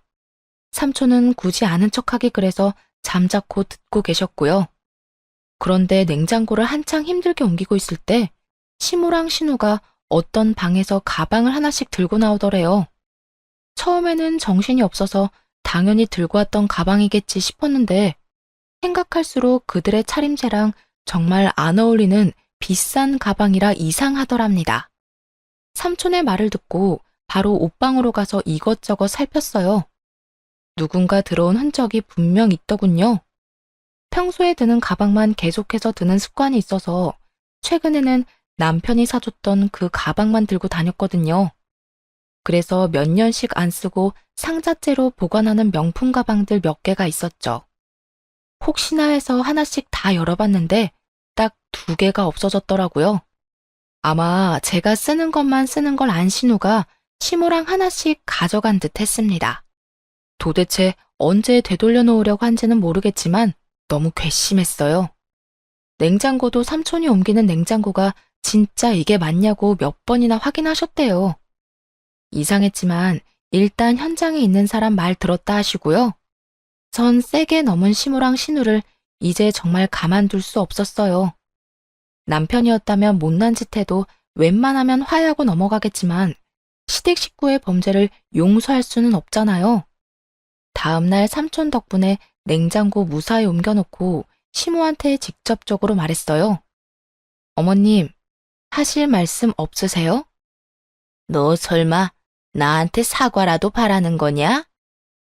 삼촌은 굳이 아는 척하기 그래서 잠자코 듣고 계셨고요. 그런데 냉장고를 한창 힘들게 옮기고 있을 때 시무랑 신우가 어떤 방에서 가방을 하나씩 들고 나오더래요. 처음에는 정신이 없어서 당연히 들고 왔던 가방이겠지 싶었는데 생각할수록 그들의 차림새랑 정말 안 어울리는 비싼 가방이라 이상하더랍니다. 삼촌의 말을 듣고 바로 옷방으로 가서 이것저것 살폈어요. 누군가 들어온 흔적이 분명 있더군요. 평소에 드는 가방만 계속해서 드는 습관이 있어서 최근에는 남편이 사줬던 그 가방만 들고 다녔거든요. 그래서 몇 년씩 안 쓰고 상자째로 보관하는 명품 가방들 몇 개가 있었죠. 혹시나 해서 하나씩 다 열어봤는데 딱 2개가 없어졌더라고요. 아마 제가 쓰는 것만 쓰는 걸 안 신우가 시무랑 하나씩 가져간 듯 했습니다. 도대체 언제 되돌려 놓으려고 한지는 모르겠지만 너무 괘씸했어요. 냉장고도 삼촌이 옮기는 냉장고가 진짜 이게 맞냐고 몇 번이나 확인하셨대요. 이상했지만 일단 현장에 있는 사람 말 들었다 하시고요. 전 세게 넘은 시무랑 신우를 이제 정말 가만둘 수 없었어요. 남편이었다면 못난 짓 해도 웬만하면 화해하고 넘어가겠지만 시댁 식구의 범죄를 용서할 수는 없잖아요. 다음날 삼촌 덕분에 냉장고 무사히 옮겨놓고 시무한테 직접적으로 말했어요. 어머님, 하실 말씀 없으세요? 너 설마 나한테 사과라도 바라는 거냐?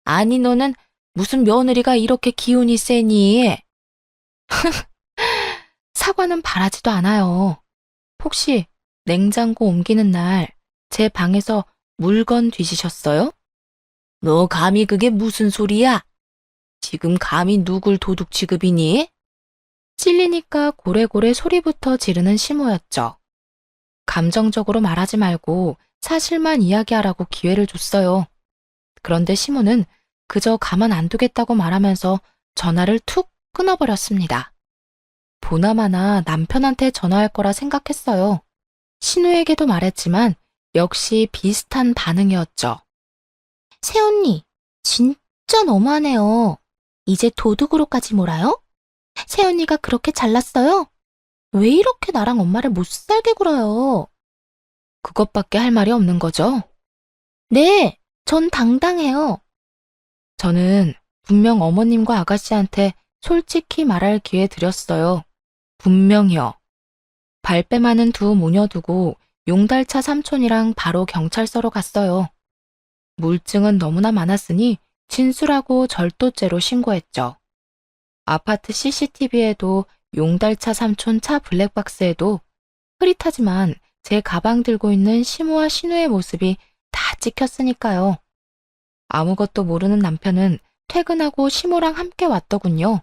아니, 너는 무슨 며느리가 이렇게 기운이 세니? 사과는 바라지도 않아요. 혹시 냉장고 옮기는 날 제 방에서 물건 뒤지셨어요? 너 감히 그게 무슨 소리야? 지금 감히 누굴 도둑 취급이니? 찔리니까 고래고래 소리부터 지르는 시모였죠. 감정적으로 말하지 말고 사실만 이야기하라고 기회를 줬어요. 그런데 시모는 그저 가만 안 두겠다고 말하면서 전화를 툭 끊어버렸습니다. 보나마나 남편한테 전화할 거라 생각했어요. 신우에게도 말했지만 역시 비슷한 반응이었죠. 새언니, 진짜 너무하네요. 이제 도둑으로까지 몰아요? 새언니가 그렇게 잘났어요? 왜 이렇게 나랑 엄마를 못 살게 굴어요? 그것밖에 할 말이 없는 거죠? 네, 전 당당해요. 저는 분명 어머님과 아가씨한테 솔직히 말할 기회 드렸어요. 분명히요. 발뺌 많은 두 모녀 두고 용달차 삼촌이랑 바로 경찰서로 갔어요. 물증은 너무나 많았으니 진술하고 절도죄로 신고했죠. 아파트 CCTV에도 용달차 삼촌 차 블랙박스에도 흐릿하지만 제 가방 들고 있는 시모와 신우의 모습이 다 찍혔으니까요. 아무것도 모르는 남편은 퇴근하고 시모랑 함께 왔더군요.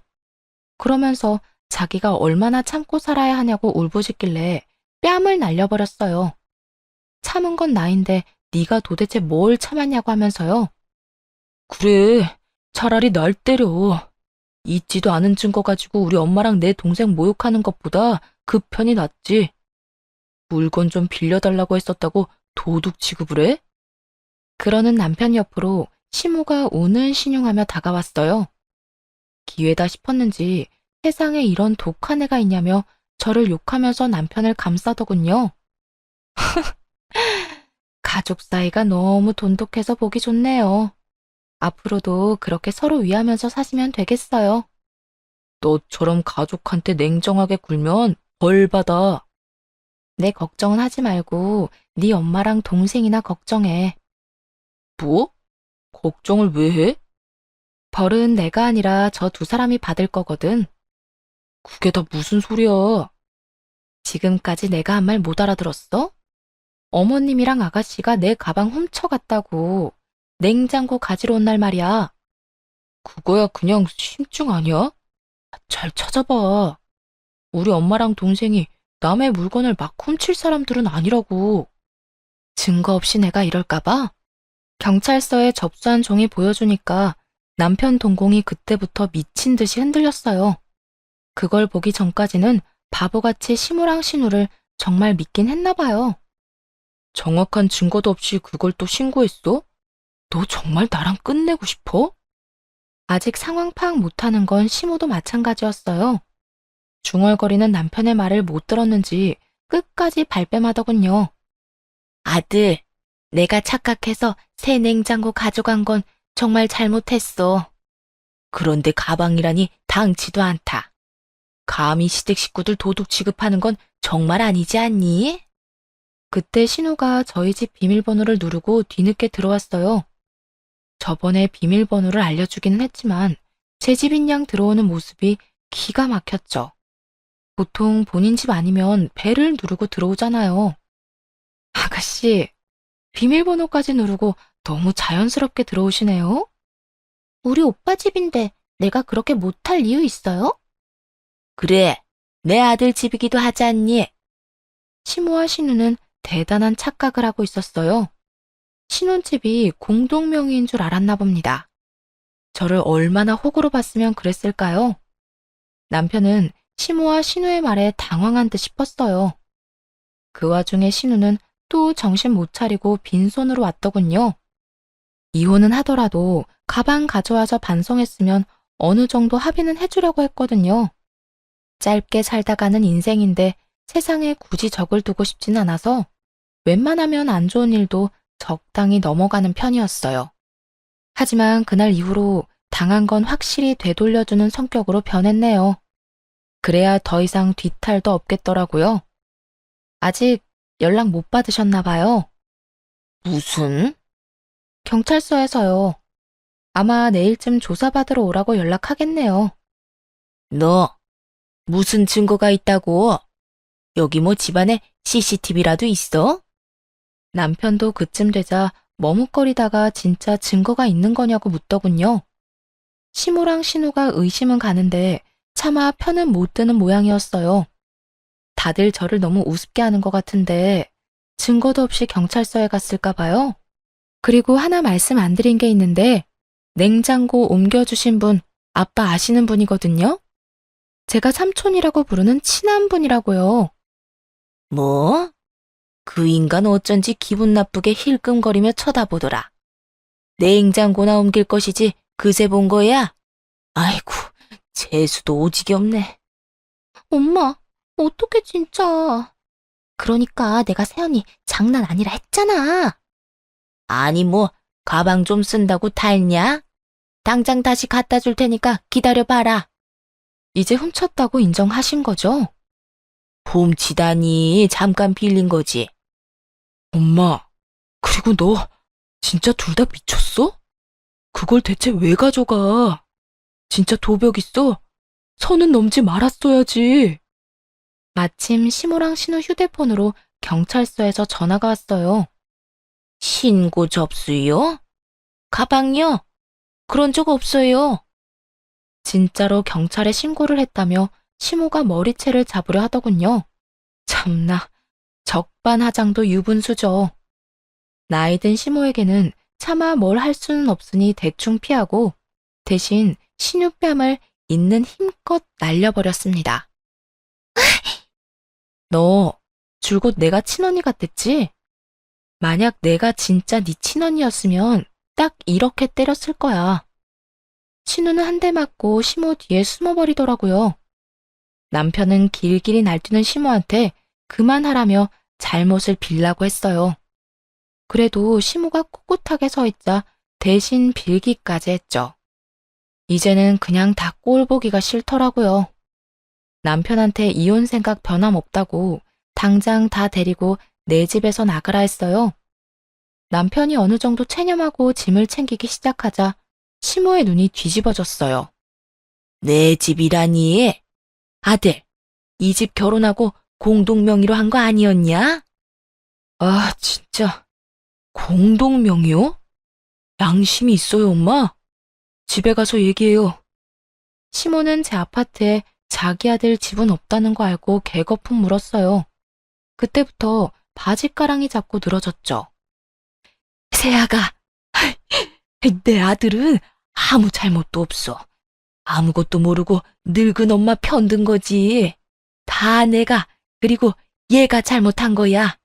그러면서 자기가 얼마나 참고 살아야 하냐고 울부짖길래 뺨을 날려버렸어요. 참은 건 나인데 네가 도대체 뭘 참았냐고 하면서요. 그래, 차라리 날 때려. 있지도 않은 증거 가지고 우리 엄마랑 내 동생 모욕하는 것보다 그 편이 낫지. 물건 좀 빌려달라고 했었다고 도둑 취급을 해? 그러는 남편 옆으로 시모가 우는 신용하며 다가왔어요. 기회다 싶었는지 세상에 이런 독한 애가 있냐며 저를 욕하면서 남편을 감싸더군요. 가족 사이가 너무 돈독해서 보기 좋네요. 앞으로도 그렇게 서로 위하면서 사시면 되겠어요. 너처럼 가족한테 냉정하게 굴면 벌 받아. 내 걱정은 하지 말고 네 엄마랑 동생이나 걱정해. 뭐? 걱정을 왜 해? 벌은 내가 아니라 저 두 사람이 받을 거거든. 그게 다 무슨 소리야? 지금까지 내가 한 말 못 알아들었어? 어머님이랑 아가씨가 내 가방 훔쳐갔다고 냉장고 가지러 온 날 말이야. 그거야 그냥 심증 아니야? 잘 찾아봐. 우리 엄마랑 동생이 남의 물건을 막 훔칠 사람들은 아니라고. 증거 없이 내가 이럴까봐? 경찰서에 접수한 종이 보여주니까 남편 동공이 그때부터 미친 듯이 흔들렸어요. 그걸 보기 전까지는 바보같이 시무랑 신우를 정말 믿긴 했나 봐요. 정확한 증거도 없이 그걸 또 신고했어? 너 정말 나랑 끝내고 싶어? 아직 상황 파악 못하는 건 시무도 마찬가지였어요. 중얼거리는 남편의 말을 못 들었는지 끝까지 발뺌하더군요. 아들, 내가 착각해서 새 냉장고 가져간 건 정말 잘못했어. 그런데 가방이라니 당치도 않다. 감히 시댁 식구들 도둑 취급하는 건 정말 아니지 않니? 그때 신우가 저희 집 비밀번호를 누르고 뒤늦게 들어왔어요. 저번에 비밀번호를 알려주기는 했지만 제 집인 양 들어오는 모습이 기가 막혔죠. 보통 본인 집 아니면 벨을 누르고 들어오잖아요. 아가씨, 비밀번호까지 누르고 너무 자연스럽게 들어오시네요. 우리 오빠 집인데 내가 그렇게 못할 이유 있어요? 그래, 내 아들 집이기도 하지 않니? 시모와 신우는 대단한 착각을 하고 있었어요. 신혼집이 공동명의인 줄 알았나 봅니다. 저를 얼마나 호구로 봤으면 그랬을까요? 남편은 시모와 신우의 말에 당황한 듯 싶었어요. 그 와중에 신우는 또 정신 못 차리고 빈손으로 왔더군요. 이혼은 하더라도 가방 가져와서 반송했으면 어느 정도 합의는 해주려고 했거든요. 짧게 살다가는 인생인데 세상에 굳이 적을 두고 싶진 않아서 웬만하면 안 좋은 일도 적당히 넘어가는 편이었어요. 하지만 그날 이후로 당한 건 확실히 되돌려주는 성격으로 변했네요. 그래야 더 이상 뒤탈도 없겠더라고요. 아직 연락 못 받으셨나 봐요. 무슨? 경찰서에서요. 아마 내일쯤 조사받으러 오라고 연락하겠네요. 너 무슨 증거가 있다고? 여기 뭐 집안에 CCTV라도 있어? 남편도 그쯤 되자 머뭇거리다가 진짜 증거가 있는 거냐고 묻더군요. 시모랑 신우가 의심은 가는데 차마 편은 못 드는 모양이었어요. 다들 저를 너무 우습게 하는 것 같은데 증거도 없이 경찰서에 갔을까 봐요. 그리고 하나 말씀 안 드린 게 있는데 냉장고 옮겨주신 분 아빠 아시는 분이거든요. 제가 삼촌이라고 부르는 친한 분이라고요. 뭐? 그 인간 어쩐지 기분 나쁘게 힐끔거리며 쳐다보더라. 냉장고나 옮길 것이지 그새 본 거야? 아이고, 재수도 오지게 없네. 엄마, 어떡해 진짜. 그러니까 내가 세연이 장난 아니라 했잖아. 아니 뭐 가방 좀 쓴다고 닳냐? 당장 다시 갖다 줄 테니까 기다려봐라. 이제 훔쳤다고 인정하신 거죠? 훔치다니 잠깐 빌린 거지. 엄마, 그리고 너 진짜 둘 다 미쳤어? 그걸 대체 왜 가져가? 진짜 도벽 있어? 선은 넘지 말았어야지. 마침 시모랑 신우 휴대폰으로 경찰서에서 전화가 왔어요. 신고 접수요? 가방요? 그런 적 없어요. 진짜로 경찰에 신고를 했다며 시모가 머리채를 잡으려 하더군요. 참나, 적반하장도 유분수죠. 나이든 시모에게는 차마 뭘 할 수는 없으니 대충 피하고 대신 신우뺨을 있는 힘껏 날려버렸습니다. 너 줄곧 내가 친언니 같댔지? 만약 내가 진짜 네 친언니였으면 딱 이렇게 때렸을 거야. 신우는 한 대 맞고 시모 뒤에 숨어버리더라고요. 남편은 길길이 날뛰는 시모한테 그만하라며 잘못을 빌라고 했어요. 그래도 시모가 꿋꿋하게 서 있자 대신 빌기까지 했죠. 이제는 그냥 다 꼴 보기가 싫더라고요. 남편한테 이혼 생각 변함없다고 당장 다 데리고 내 집에서 나가라 했어요. 남편이 어느 정도 체념하고 짐을 챙기기 시작하자 시모의 눈이 뒤집어졌어요. 내 집이라니? 아들, 이 집 결혼하고 공동명의로 한 거 아니었냐? 아, 진짜. 공동명의요? 양심이 있어요, 엄마? 집에 가서 얘기해요. 시모는 제 아파트에 자기 아들 집은 없다는 거 알고 개거품 물었어요. 그때부터 바짓가랑이 잡고 늘어졌죠. 세아가, 내 아들은 아무 잘못도 없어. 아무것도 모르고 늙은 엄마 편든 거지. 다 내가, 그리고 얘가 잘못한 거야.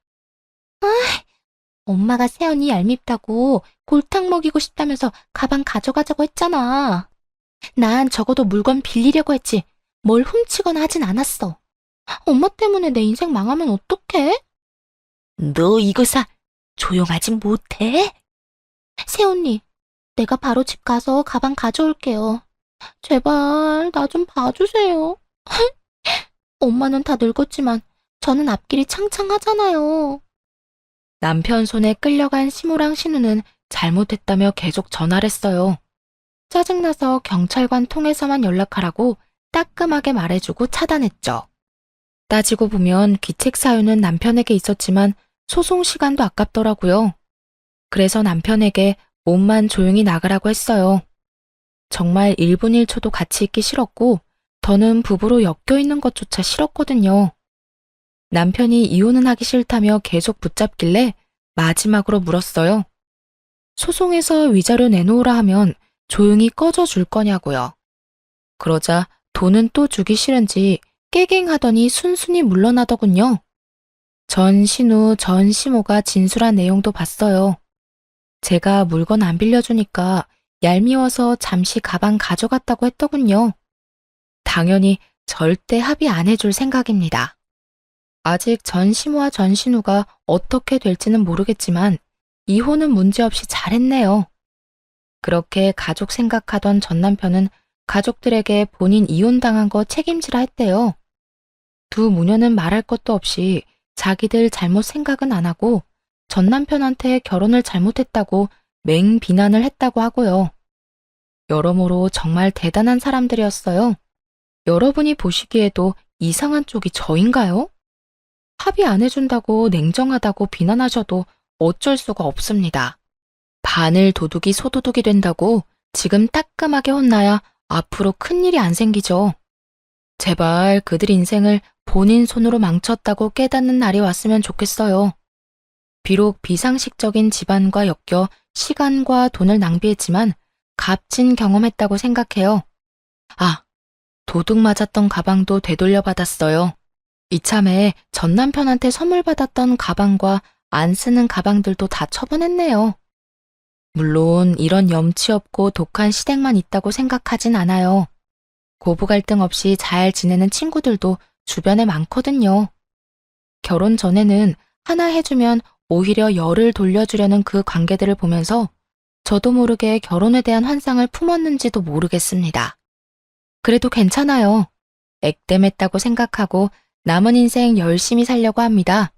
엄마가 세연이 얄밉다고 골탕 먹이고 싶다면서 가방 가져가자고 했잖아. 난 적어도 물건 빌리려고 했지. 뭘 훔치거나 하진 않았어. 엄마 때문에 내 인생 망하면 어떡해? 너 이거사 조용하지 못해? 세연이, 내가 바로 집 가서 가방 가져올게요. 제발 나 좀 봐주세요. 엄마는 다 늙었지만 저는 앞길이 창창하잖아요. 남편 손에 끌려간 시모랑 신우는 잘못했다며 계속 전화를 했어요. 짜증나서 경찰관 통해서만 연락하라고 따끔하게 말해주고 차단했죠. 따지고 보면 귀책 사유는 남편에게 있었지만 소송 시간도 아깝더라고요. 그래서 남편에게 몸만 조용히 나가라고 했어요. 정말 1분 1초도 같이 있기 싫었고 더는 부부로 엮여 있는 것조차 싫었거든요. 남편이 이혼은 하기 싫다며 계속 붙잡길래 마지막으로 물었어요. 소송에서 위자료 내놓으라 하면 조용히 꺼져 줄 거냐고요. 그러자 돈은 또 주기 싫은지 깨갱하더니 순순히 물러나더군요. 전 신우, 전 시모가 진술한 내용도 봤어요. 제가 물건 안 빌려주니까 얄미워서 잠시 가방 가져갔다고 했더군요. 당연히 절대 합의 안 해줄 생각입니다. 아직 전 시모와 전 신우가 어떻게 될지는 모르겠지만 이혼은 문제없이 잘했네요. 그렇게 가족 생각하던 전 남편은 가족들에게 본인 이혼당한 거 책임지라 했대요. 두 모녀는 말할 것도 없이 자기들 잘못 생각은 안 하고 전 남편한테 결혼을 잘못했다고 맹비난을 했다고 하고요. 여러모로 정말 대단한 사람들이었어요. 여러분이 보시기에도 이상한 쪽이 저인가요? 합의 안 해준다고 냉정하다고 비난하셔도 어쩔 수가 없습니다. 바늘 도둑이 소도둑이 된다고 지금 따끔하게 혼나야 앞으로 큰일이 안 생기죠. 제발 그들 인생을 본인 손으로 망쳤다고 깨닫는 날이 왔으면 좋겠어요. 비록 비상식적인 집안과 엮여 시간과 돈을 낭비했지만 값진 경험했다고 생각해요. 아, 도둑 맞았던 가방도 되돌려 받았어요. 이참에 전 남편한테 선물 받았던 가방과 안 쓰는 가방들도 다 처분했네요. 물론 이런 염치 없고 독한 시댁만 있다고 생각하진 않아요. 고부 갈등 없이 잘 지내는 친구들도 주변에 많거든요. 결혼 전에는 하나 해주면 오히려 열을 돌려주려는 그 관계들을 보면서 저도 모르게 결혼에 대한 환상을 품었는지도 모르겠습니다. 그래도 괜찮아요. 액땜했다고 생각하고 남은 인생 열심히 살려고 합니다.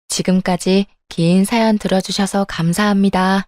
지금까지 긴 사연 들어주셔서 감사합니다.